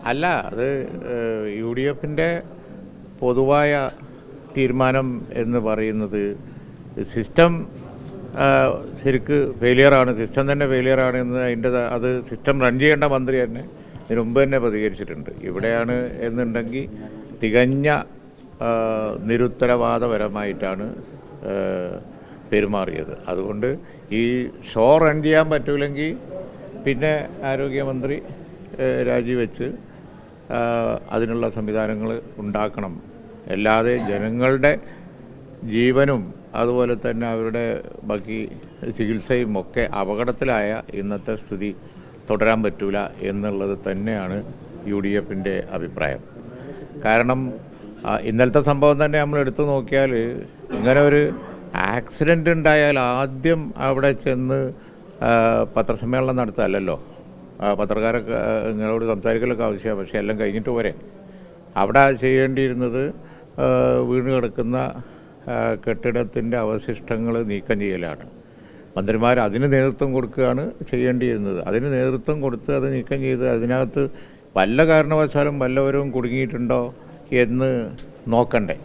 അല്ല, അത് U D എഫിൻ്റെ പൊതുവായ തീരുമാനം എന്ന് പറയുന്നത് സിസ്റ്റം ശരിക്ക് ഫെയിലിയറാണ്, സിസ്റ്റം തന്നെ ഫെയിലിയറാണ് എന്ന് അത് സിസ്റ്റം റൺ ചെയ്യേണ്ട മന്ത്രി തന്നെ ഇതിനു മുമ്പ് തന്നെ പ്രതികരിച്ചിട്ടുണ്ട്. ഇവിടെയാണ് എന്നുണ്ടെങ്കിൽ തികഞ്ഞ നിരുത്തരവാദപരമായിട്ടാണ് പെരുമാറിയത്. അതുകൊണ്ട് ഈ ഷോ റൺ ചെയ്യാൻ പറ്റൂലെങ്കിൽ പിന്നെ ആരോഗ്യമന്ത്രി രാജിവെച്ച് അതിനുള്ള സംവിധാനങ്ങൾ ഉണ്ടാക്കണം. അല്ലാതെ ജനങ്ങളുടെ ജീവനും അതുപോലെ തന്നെ അവരുടെ ബാക്കി ചികിത്സയും ഒക്കെ അപകടത്തിലായ ഇന്നത്തെ സ്ഥിതി തുടരാൻ പറ്റൂല എന്നുള്ളത് തന്നെയാണ് യു ഡി എഫിൻ്റെ അഭിപ്രായം. കാരണം ഇന്നലത്തെ സംഭവം തന്നെ നമ്മൾ എടുത്തു നോക്കിയാൽ, ഇങ്ങനെ ഒരു ആക്സിഡൻ്റ് ഉണ്ടായാൽ ആദ്യം അവിടെ ചെന്ന് പത്രസമ്മേളനം നടത്തുകയല്ലല്ലോ. പത്രക്കാരൊക്കെ നിങ്ങളോട് സംസാരിക്കലൊക്കെ ആവശ്യമാണ്, പക്ഷേ എല്ലാം കഴിഞ്ഞിട്ട് പോരെ. അവിടെ ചെയ്യേണ്ടിയിരുന്നത് വീണ് കിടക്കുന്ന കെട്ടിടത്തിൻ്റെ അവശിഷ്ടങ്ങൾ നീക്കം ചെയ്യലാണ്. മന്ത്രിമാർ അതിന് നേതൃത്വം കൊടുക്കുകയാണ് ചെയ്യേണ്ടിയിരുന്നത്. അതിന് നേതൃത്വം കൊടുത്ത് അത് നീക്കം ചെയ്ത് അതിനകത്ത് വല്ല കാരണവശാലും വല്ലവരും കുടുങ്ങിയിട്ടുണ്ടോ എന്ന് നോക്കണ്ടേ.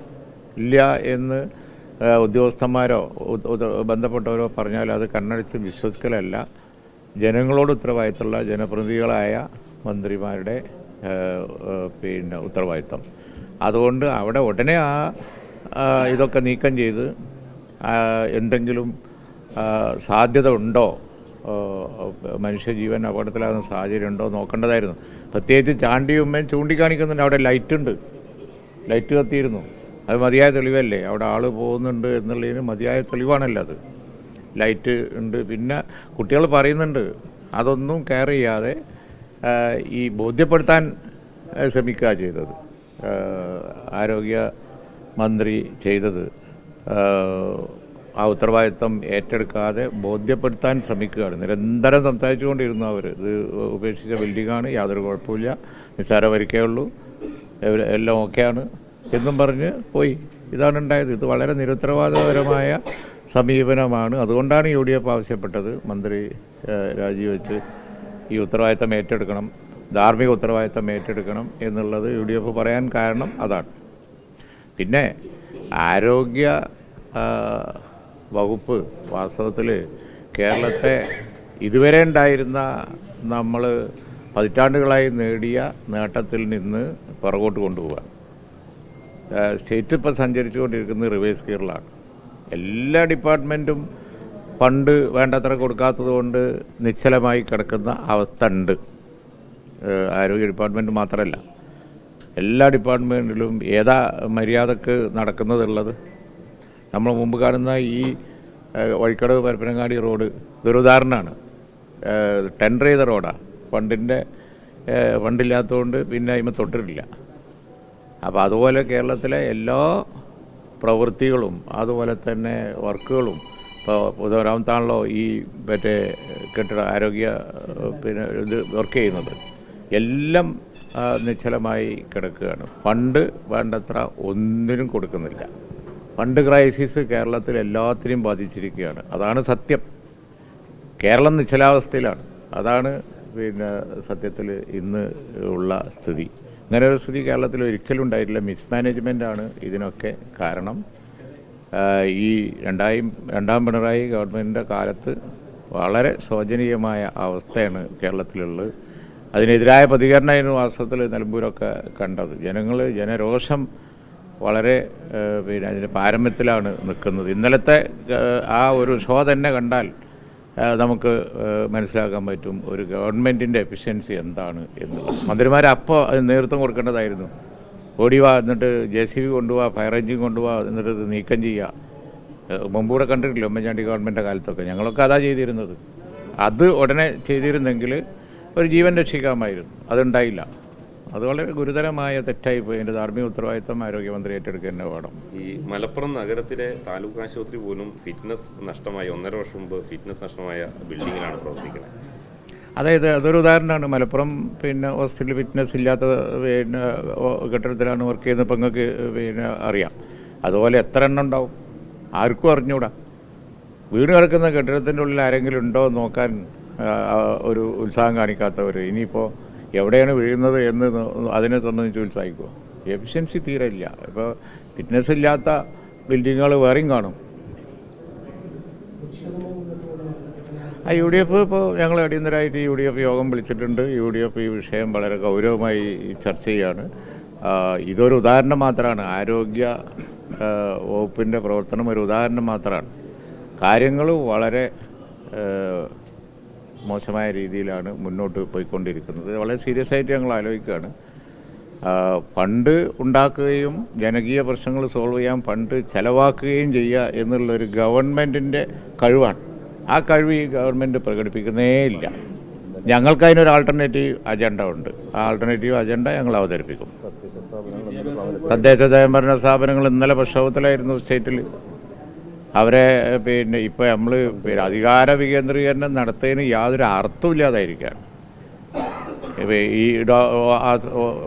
ഇല്ല എന്ന് ഉദ്യോഗസ്ഥന്മാരോ ബന്ധപ്പെട്ടവരോ പറഞ്ഞാൽ അത് കണ്ണടച്ച് വിശ്വസിക്കലല്ല ജനങ്ങളോട് ഉത്തരവാദിത്തമുള്ള ജനപ്രതിനിധികളായ മന്ത്രിമാരുടെ ഉത്തരവാദിത്തം. അതുകൊണ്ട് അവിടെ ഉടനെ ഇതൊക്കെ നീക്കം ചെയ്ത് എന്തെങ്കിലും സാധ്യത ഉണ്ടോ, മനുഷ്യജീവൻ അപകടത്തിലാകുന്ന സാഹചര്യം ഉണ്ടോ നോക്കേണ്ടതായിരുന്നു. പ്രത്യേകിച്ച് ചാണ്ടിയുമ്മൻ ചൂണ്ടിക്കാണിക്കുന്നുണ്ട്, അവിടെ ലൈറ്റ് കത്തിയിരുന്നു. അത് മതിയായ തെളിവല്ലേ, അവിടെ ആൾ പോകുന്നുണ്ട് എന്നുള്ളതിന് മതിയായ തെളിവാണല്ലോ അത്. ലൈറ്റ് ഉണ്ട്. പിന്നെ കുട്ടികൾ പറയുന്നുണ്ട്, അതൊന്നും കെയർ ചെയ്യാതെ ഈ ബോധ്യപ്പെടുത്താൻ ശ്രമിക്കുക ചെയ്തത്. ആരോഗ്യ മന്ത്രി ചെയ്തത് ആ ഉത്തരവാദിത്തം ഏറ്റെടുക്കാതെ ബോധ്യപ്പെടുത്താൻ ശ്രമിക്കുകയാണ്. നിരന്തരം സംസാരിച്ചുകൊണ്ടിരുന്നു അവർ. ഇത് ഉപേക്ഷിച്ച ബിൽഡിങ്ങാണ്, യാതൊരു കുഴപ്പമില്ല, നിസ്സാര പരിക്കേ ഉള്ളൂ, എല്ലാം ഓക്കെയാണ് എന്നും പറഞ്ഞ് പോയി. ഇതാണ് ഉണ്ടായത്. ഇത് വളരെ നിരുത്തരവാദപരമായ സമീപനമാണ്. അതുകൊണ്ടാണ് യു ഡി എഫ് ആവശ്യപ്പെട്ടത് മന്ത്രി രാജിവെച്ച് ഈ ഉത്തരവാദിത്തം ഏറ്റെടുക്കണം, ധാർമ്മിക ഉത്തരവാദിത്തം ഏറ്റെടുക്കണം എന്നുള്ളത് യു ഡി എഫ് പറയാൻ കാരണം അതാണ്. പിന്നെ ആരോഗ്യ വകുപ്പ് വാസ്തവത്തിൽ കേരളത്തെ ഇതുവരെ ഉണ്ടായിരുന്ന നമ്മൾ പതിറ്റാണ്ടുകളായി നേടിയ നേട്ടത്തിൽ നിന്ന് പുറകോട്ട് കൊണ്ടുപോവുക. സ്റ്റേറ്റ് ഇപ്പോൾ സഞ്ചരിച്ചുകൊണ്ടിരിക്കുന്നത് റിവേഴ്സ് ഗിയറിലാണ്. എല്ലാ ഡിപ്പാർട്ട്മെൻറ്റും ഫണ്ട് വേണ്ടത്ര കൊടുക്കാത്തത് കൊണ്ട് നിശ്ചലമായി കിടക്കുന്ന അവസ്ഥ ഉണ്ട്. ആരോഗ്യ ഡിപ്പാർട്ട്മെൻറ്റ് മാത്രമല്ല, എല്ലാ ഡിപ്പാർട്ട്മെൻറ്റിലും ഏതാ മര്യാദക്ക് നടക്കുന്നതുള്ളത്. നമ്മൾ മുമ്പ് കാണുന്ന ഈ വഴിക്കടവ് പരപ്പനങ്ങാടി റോഡ് ഇതൊരു ഉദാഹരണമാണ്. ടെൻഡർ ചെയ്ത റോഡാണ്, ഫണ്ടില്ലാത്തതുകൊണ്ട് പിന്നെ അതിന് തൊട്ടിട്ടില്ല. അപ്പോൾ അതുപോലെ കേരളത്തിലെ എല്ലാ പ്രവൃത്തികളും അതുപോലെ തന്നെ വർക്കുകളും ഇപ്പോൾ പൊതുവരാമത്താണല്ലോ ഈ മറ്റേ കെട്ടിട ആരോഗ്യ ഇത് വർക്ക് ചെയ്യുന്നത്, എല്ലാം നിശ്ചലമായി കിടക്കുകയാണ്. ഫണ്ട് വേണ്ടത്ര ഒന്നിനും കൊടുക്കുന്നില്ല. ഫണ്ട് ക്രൈസിസ് കേരളത്തിൽ എല്ലാത്തിനെയും ബാധിച്ചിരിക്കുകയാണ്. അതാണ് സത്യം. കേരളം നിശ്ചലാവസ്ഥയിലാണ്. അതാണ് സത്യത്തിൽ ഇന്ന് ഉള്ള സ്ഥിതി. ഇങ്ങനെ ഒരു സ്ഥിതി കേരളത്തിൽ ഒരിക്കലും ഉണ്ടായിട്ടില്ല. മിസ്മാനേജ്മെൻറ്റാണ് ഇതിനൊക്കെ കാരണം. ഈ രണ്ടാം പിണറായി ഗവൺമെൻറ്റിൻ്റെ കാലത്ത് വളരെ ശോചനീയമായ അവസ്ഥയാണ് കേരളത്തിലുള്ളത്. അതിനെതിരായ പ്രതികരണമായിരുന്നു വാസ്തവത്തിൽ നിലമ്പൂരൊക്കെ കണ്ടത്. ജനരോഷം വളരെ അതിൻ്റെ പാരമ്യത്തിലാണ് നിൽക്കുന്നത്. ഇന്നലത്തെ ആ ഒരു ഷോ തന്നെ കണ്ടാൽ നമുക്ക് മനസ്സിലാക്കാൻ പറ്റും ഒരു ഗവൺമെൻറ്റിൻ്റെ എഫിഷ്യൻസി എന്താണ് എന്നുള്ളത്. മന്ത്രിമാർ അപ്പോൾ അതിന് നേതൃത്വം കൊടുക്കേണ്ടതായിരുന്നു. ഓടിവാ, എന്നിട്ട് JCB കൊണ്ടുപോവാ, ഫയർ എഞ്ചിൻ കൊണ്ടുപോവാ, എന്നിട്ട് ഇത് നീക്കം ചെയ്യുക. മുമ്പൂടെ കണ്ടിട്ടില്ല ഉമ്മൻചാണ്ടി ഗവൺമെൻറ്റിൻ്റെ കാലത്തൊക്കെ. ഞങ്ങളൊക്കെ അതാ ചെയ്തിരുന്നത്. അത് ഉടനെ ചെയ്തിരുന്നെങ്കിൽ ഒരു ജീവൻ രക്ഷിക്കാമായിരുന്നു. അതുണ്ടായില്ല. അത് വളരെ ഗുരുതരമായ തെറ്റായിപ്പോയി. അതിൻ്റെ ധാർമ്മിക ഉത്തരവാദിത്തം ആരോഗ്യമന്ത്രി ഏറ്റെടുക്കുക തന്നെ വേണം. ഈ മലപ്പുറം നഗരത്തിലെ താലൂക്ക് ആശുപത്രി പോലും ഫിറ്റ്നസ് നഷ്ടമായ 1.5 വർഷം മുമ്പ് ഫിറ്റ്നസ് നഷ്ടമായ ബിൽഡിങ്ങിലാണ് പ്രവർത്തിക്കുന്നത്. അതായത് അതൊരു ഉദാഹരണമാണ്. മലപ്പുറം ഹോസ്പിറ്റൽ ഫിറ്റ്നസ് ഇല്ലാത്ത കെട്ടിടത്തിലാണ് വർക്ക് ചെയ്യുന്നത്. ഇപ്പം നിങ്ങൾക്ക് അറിയാം. അതുപോലെ എത്ര എണ്ണം ഉണ്ടാവും ആർക്കും അറിഞ്ഞൂടാ. വീട് കിടക്കുന്ന കെട്ടിടത്തിൻ്റെ ഉള്ളിൽ ആരെങ്കിലും ഉണ്ടോ എന്ന് നോക്കാൻ ഒരു ഉത്സാഹം കാണിക്കാത്തവർ. ഇനിയിപ്പോൾ എവിടെയാണ് വീഴുന്നത് എന്ന് അതിനെ തന്നെ ചോദിച്ചായിക്കോ. എഫിഷ്യൻസി തീരെ ഇല്ല. ഇപ്പോൾ ഫിറ്റ്നസ് ഇല്ലാത്ത ബിൽഡിങ്ങുകൾ വേറെയും കാണും. യു ഡി എഫ് ഇപ്പോൾ ഞങ്ങൾ അടിയന്തരമായിട്ട് UDF യോഗം വിളിച്ചിട്ടുണ്ട്. UDF ഈ വിഷയം വളരെ ഗൗരവമായി ചർച്ച ചെയ്യാണ്. ഇതൊരു ഉദാഹരണം മാത്രമാണ്. ആരോഗ്യ വകുപ്പിൻ്റെ പ്രവർത്തനം ഒരു ഉദാഹരണം മാത്രമാണ്. കാര്യങ്ങൾ വളരെ മോശമായ രീതിയിലാണ് മുന്നോട്ട് പോയിക്കൊണ്ടിരിക്കുന്നത്. വളരെ സീരിയസ് ആയിട്ട് ഞങ്ങൾ ആലോചിക്കുകയാണ്. ഫണ്ട് ഉണ്ടാക്കുകയും ജനകീയ പ്രശ്നങ്ങൾ സോൾവ് ചെയ്യാൻ ഫണ്ട് ചെലവാക്കുകയും ചെയ്യുക എന്നുള്ളൊരു ഗവൺമെൻറ്റിൻ്റെ കഴിവാണ്. ആ കഴിവ് ഈ ഗവൺമെൻറ് പ്രകടിപ്പിക്കുന്നേ ഇല്ല. ഞങ്ങൾക്കതിനൊരു ആൾട്ടർനേറ്റീവ് അജണ്ട ഉണ്ട്. ആ ആൾട്ടർനേറ്റീവ് അജണ്ട ഞങ്ങൾ അവതരിപ്പിക്കും. തദ്ദേശ സ്വയംഭരണ സ്ഥാപനങ്ങൾ ഇന്നലെ പ്രക്ഷോഭത്തിലായിരുന്നു സ്റ്റേറ്റിൽ. അവരെ ഇപ്പോൾ നമ്മൾ അധികാര വികേന്ദ്രീകരണം നടത്തുന്നതിന് യാതൊരു അർത്ഥമില്ലാതായിരിക്കുകയാണ്. ഇപ്പോൾ ഈ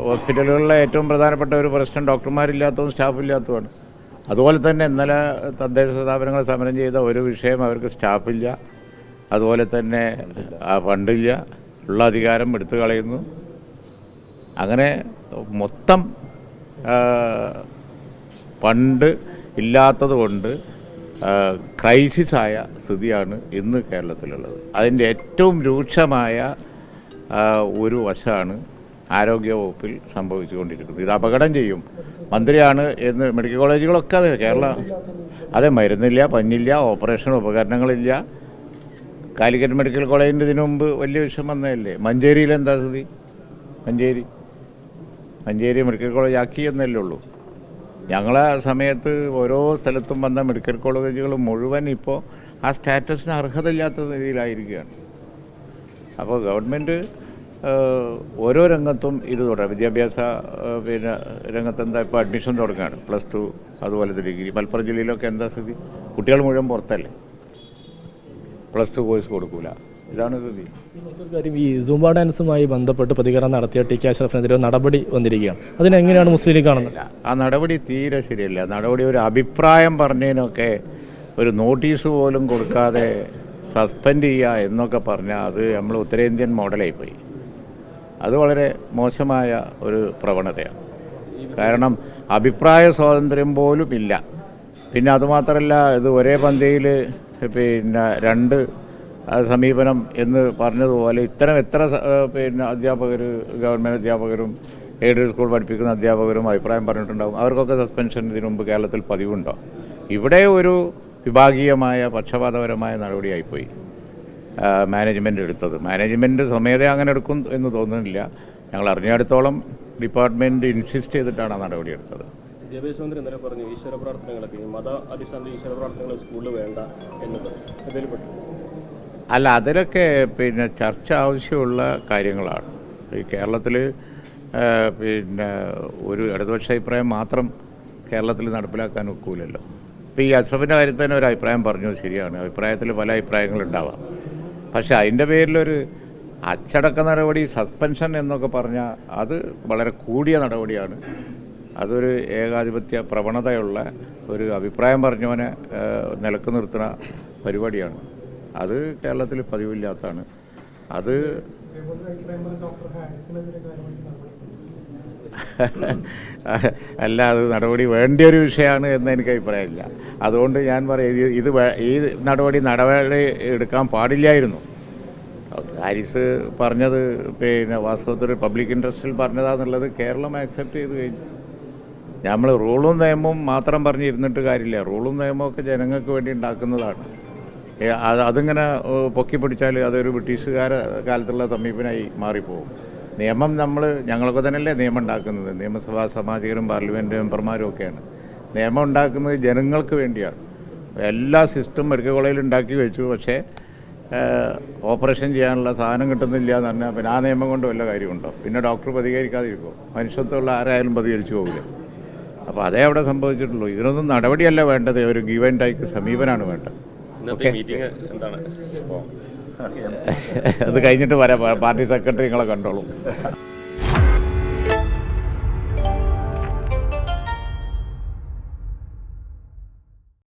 ഹോസ്പിറ്റലുകളിലെ ഏറ്റവും പ്രധാനപ്പെട്ട ഒരു പ്രശ്നം ഡോക്ടർമാരില്ലാത്തതും സ്റ്റാഫില്ലാത്തതുമാണ്. അതുപോലെ തന്നെ ഇന്നലെ തദ്ദേശ സ്ഥാപനങ്ങൾ സമരം ചെയ്ത ഒരു വിഷയം അവർക്ക് സ്റ്റാഫില്ല, അതുപോലെ തന്നെ ഫണ്ടില്ല, ഉള്ള അധികാരം എടുത്തു കളയുന്നു. അങ്ങനെ മൊത്തം ഫണ്ട് ഇല്ലാത്തത് കൊണ്ട് ക്രൈസിസായ സ്ഥിതിയാണ് ഇന്ന് കേരളത്തിലുള്ളത്. അതിൻ്റെ ഏറ്റവും രൂക്ഷമായ ഒരു വശമാണ് ആരോഗ്യവകുപ്പിൽ സംഭവിച്ചുകൊണ്ടിരിക്കുന്നത്. ഇത് അപകടം ചെയ്യും. മന്ത്രിയാണ് എന്ന് മെഡിക്കൽ കോളേജുകളൊക്കെ അതെ അതെ മരുന്നില്ല, പഞ്ഞില്ല, ഓപ്പറേഷൻ ഉപകരണങ്ങളില്ല. കാലിക്കറ്റ് മെഡിക്കൽ കോളേജിൻ്റെ ഇതിനു മുമ്പ് വലിയ വിഷയം വന്നതല്ലേ. മഞ്ചേരിയിൽ എന്താ സ്ഥിതി? മഞ്ചേരി മെഡിക്കൽ കോളേജ് ആക്കി എന്നല്ലേ ഉള്ളൂ. ഞങ്ങളെ സമയത്ത് ഓരോ സ്ഥലത്തും വന്ന മെഡിക്കൽ കോളേജുകൾ മുഴുവൻ ഇപ്പോൾ ആ സ്റ്റാറ്റസിന് അർഹതയില്ലാത്ത രീതിയിലായിരിക്കുകയാണ്. അപ്പോൾ ഗവൺമെൻറ് ഓരോ രംഗത്തും ഇത് തുടരാം. വിദ്യാഭ്യാസ രംഗത്ത് എന്താ ഇപ്പോൾ അഡ്മിഷൻ തുടങ്ങുകയാണ്. +2 അതുപോലത്തെ ഡിഗ്രി. മലപ്പുറം ജില്ലയിലൊക്കെ എന്താ സ്ഥിതി? കുട്ടികൾ മുഴുവൻ പുറത്തല്ലേ, +2 കോഴ്സ് കൊടുക്കൂല. ഇതാണ് സ്ഥിതി. മറ്റൊരു കാര്യം, ഈ സൂംബ ഡാൻസുമായി ബന്ധപ്പെട്ട് പ്രതികരണം നടത്തിയ ടി കെ അഷ്റഫിനെതിരെ നടപടി വന്നിരിക്കുകയാണ്. അതിനെങ്ങനെയാണ് മുസ്ലിം ലീഗ് കാണുന്നത്? ആ നടപടി തീരെ ശരിയല്ല. നടപടി ഒരു അഭിപ്രായം പറഞ്ഞതിനൊക്കെ ഒരു നോട്ടീസ് പോലും കൊടുക്കാതെ സസ്പെൻഡ് ചെയ്യുക എന്നൊക്കെ പറഞ്ഞാൽ അത് നമ്മൾ ഉത്തരേന്ത്യൻ മോഡലായിപ്പോയി. അത് വളരെ മോശമായ ഒരു പ്രവണതയാണ്. കാരണം അഭിപ്രായ സ്വാതന്ത്ര്യം പോലും ഇല്ല. പിന്നെ അതുമാത്രമല്ല, ഇത് ഒരേ പന്തിയിൽ രണ്ട് സമീപനം എന്ന് പറഞ്ഞതുപോലെ ഇത്തരം എത്ര അധ്യാപകർ, ഗവൺമെൻറ് അധ്യാപകരും എയ്ഡഡ് സ്കൂൾ പഠിപ്പിക്കുന്ന അധ്യാപകരും അഭിപ്രായം പറഞ്ഞിട്ടുണ്ടാകും. അവർക്കൊക്കെ സസ്പെൻഷൻ ഇതിനു മുമ്പ് കേരളത്തിൽ പതിവുണ്ടോ? ഇവിടെ ഒരു വിഭാഗീയമായ പക്ഷപാതപരമായ നടപടിയായിപ്പോയി മാനേജ്മെൻ്റ് എടുത്തത്. മാനേജ്മെൻറ്റ് സ്വമേധയാ അങ്ങനെ എടുക്കും എന്ന് തോന്നുന്നില്ല. ഞങ്ങൾ അറിഞ്ഞിടത്തോളം ഡിപ്പാർട്ട്മെൻറ്റ് ഇൻസിസ്റ്റ് ചെയ്തിട്ടാണ് ആ നടപടി എടുത്തത്. വിദ്യാഭ്യാസ മന്ത്രി ഇന്നലെ പറഞ്ഞു ഈശ്വര പ്രാർത്ഥനകളൊക്കെ, മത അടിസ്ഥാനത്തിൽ ഈശ്വര പ്രാർത്ഥനകൾ സ്കൂളിൽ വേണ്ട എന്നത് അല്ല, അതിലൊക്കെ ചർച്ച ആവശ്യമുള്ള കാര്യങ്ങളാണ്. ഈ കേരളത്തിൽ ഒരു ഇടതുപക്ഷ അഭിപ്രായം മാത്രം കേരളത്തിൽ നടപ്പിലാക്കാൻ ഒക്കൂലല്ലോ. ഇപ്പോൾ ഈ അഷ്റഫിൻ്റെ കാര്യത്തിൽ തന്നെ ഒരു അഭിപ്രായം പറഞ്ഞു, ശരിയാണ്. അഭിപ്രായത്തിൽ പല അഭിപ്രായങ്ങളുണ്ടാവാം. പക്ഷേ അതിൻ്റെ പേരിലൊരു അച്ചടക്ക നടപടി, സസ്പെൻഷൻ എന്നൊക്കെ പറഞ്ഞാൽ അത് വളരെ കൂടിയ നടപടിയാണ്. അതൊരു ഏകാധിപത്യ പ്രവണതയുള്ള ഒരു അഭിപ്രായം പറഞ്ഞവനെ നിലക്ക് നിർത്തുന്ന പരിപാടിയാണ്. അത് കേരളത്തിൽ പതിവില്ലാത്തതാണ്. അത് അല്ല, അത് നടപടി വേണ്ട ഒരു വിഷയമാണ് എന്ന് എനിക്ക് അഭിപ്രായമില്ല. അതുകൊണ്ട് ഞാൻ പറയും ഈ നടപടി എടുക്കാൻ പാടില്ലായിരുന്നു. ഹാരിസ് പറഞ്ഞത് വാസ്തവത്തിൽ പബ്ലിക് ഇൻട്രസ്റ്റിൽ പറഞ്ഞതാന്നുള്ളത് കേരളം ആക്സെപ്റ്റ് ചെയ്ത് കഴിഞ്ഞു. നമ്മൾ റൂളും നിയമവും മാത്രം പറഞ്ഞിരുന്നിട്ട് കാര്യമില്ല. റൂളും നിയമമൊക്കെ ജനങ്ങൾക്ക് വേണ്ടി ഉണ്ടാക്കുന്നതാണ്. അതിങ്ങനെ പൊക്കി പിടിച്ചാൽ അതൊരു ബ്രിട്ടീഷുകാരെ കാലത്തുള്ള സമീപനമായി മാറിപ്പോകും. നിയമം ഞങ്ങളൊക്കെ തന്നെയല്ലേ നിയമം ഉണ്ടാക്കുന്നത്. നിയമസഭാ സാമാജികരും പാർലമെൻറ്റ് മെമ്പർമാരും ഒക്കെയാണ് നിയമം ഉണ്ടാക്കുന്നത്. ജനങ്ങൾക്ക് വേണ്ടിയാണ്. എല്ലാ സിസ്റ്റം മെഡിക്കൽ കോളേജിൽ ഉണ്ടാക്കി വെച്ചു. പക്ഷേ ഓപ്പറേഷൻ ചെയ്യാനുള്ള സാധനം കിട്ടുന്നില്ല എന്ന് പറഞ്ഞാൽ പിന്നെ ആ നിയമം കൊണ്ട് വല്ല കാര്യമുണ്ടോ? പിന്നെ ഡോക്ടർ പ്രതികരിക്കാതിരിക്കുമോ? മനുഷ്യത്വമുള്ള ആരായാലും പ്രതികരിച്ചു പോകില്ല. അപ്പോൾ അതേ അവിടെ സംഭവിച്ചിട്ടുള്ളൂ. ഇതിനൊന്നും നടപടിയല്ല വേണ്ടത്, ഒരു ഗീവ് ആൻഡ് ടേക്ക് സമീപനമാണ് വേണ്ടത്. അത് കഴിഞ്ഞിട്ട് വരാം. പാർട്ടി സെക്രട്ടറി നിങ്ങളെ കണ്ടോളൂ.